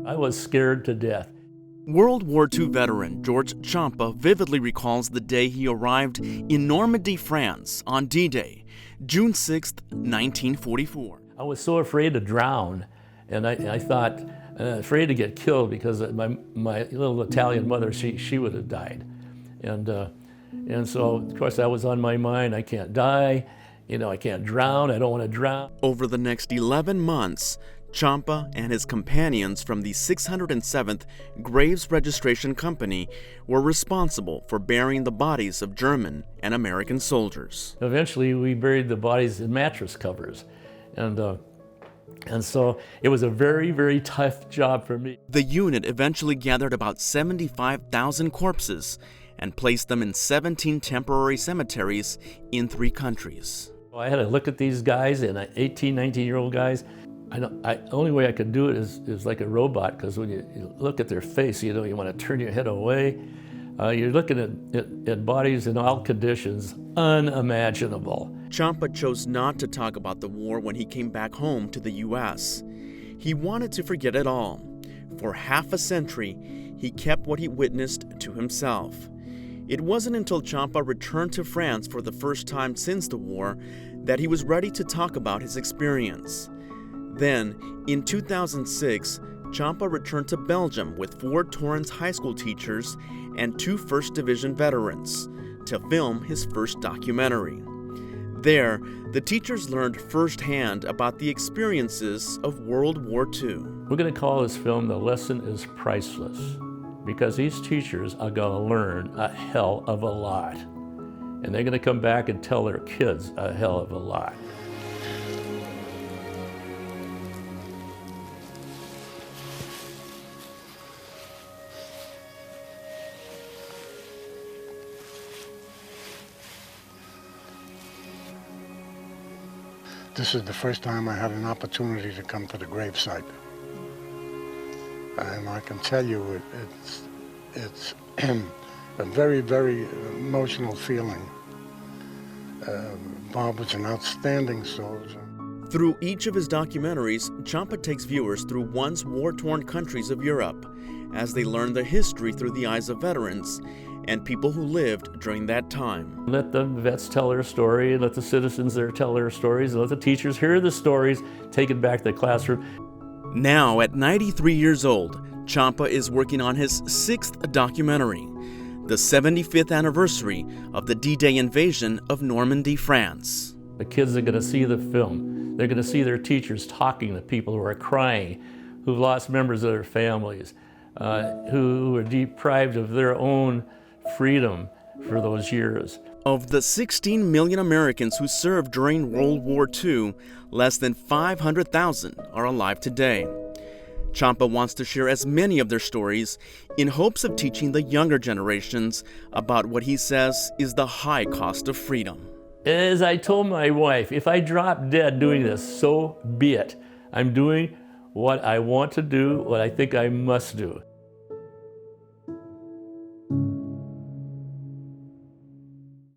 I was scared to death. World War II veteran George Ciampa vividly recalls the day he arrived in Normandy, France on D-Day, June 6, 1944. I was so afraid to drown, and I thought, afraid to get killed because my little Italian mother, she would have died. And so, of course, that was on my mind. I can't die, I can't drown, I don't want to drown. Over the next 11 months, Ciampa and his companions from the 607th Graves Registration Company were responsible for burying the bodies of German and American soldiers. Eventually, we buried the bodies in mattress covers. And so it was a very, very tough job for me. The unit eventually gathered about 75,000 corpses and placed them in 17 temporary cemeteries in 3 countries. I had to look at these guys, and 18, 19-year-old guys. Only way I could do it is like a robot, because when you look at their face, you want to turn your head away. You're looking at bodies in all conditions, unimaginable. Ciampa chose not to talk about the war when he came back home to the U.S. He wanted to forget it all. For half a century, he kept what he witnessed to himself. It wasn't until Ciampa returned to France for the first time since the war that he was ready to talk about his experience. Then, in 2006, Ciampa returned to Belgium with 4 Torrance High School teachers and 2 1st Division veterans to film his first documentary. There, the teachers learned firsthand about the experiences of World War II. We're going to call this film "The Lesson is Priceless," because these teachers are going to learn a hell of a lot. And they're going to come back and tell their kids a hell of a lot. This is the first time I had an opportunity to come to the gravesite. And I can tell you, it's a very, very emotional feeling. Bob was an outstanding soldier. Through each of his documentaries, Ciampa takes viewers through once war-torn countries of Europe as they learn the history through the eyes of veterans and people who lived during that time. Let the vets tell their story, and let the citizens there tell their stories, and let the teachers hear the stories, take it back to the classroom. Now, at 93 years old, Ciampa is working on his 6th documentary, the 75th anniversary of the D-Day invasion of Normandy, France. The kids are going to see the film. They're going to see their teachers talking to people who are crying, who've lost members of their families, who are deprived of their own freedom for those years. Of the 16 million Americans who served during World War II, less than 500,000 are alive today. Ciampa wants to share as many of their stories in hopes of teaching the younger generations about what he says is the high cost of freedom. As I told my wife, if I drop dead doing this, so be it. I'm doing what I want to do, what I think I must do.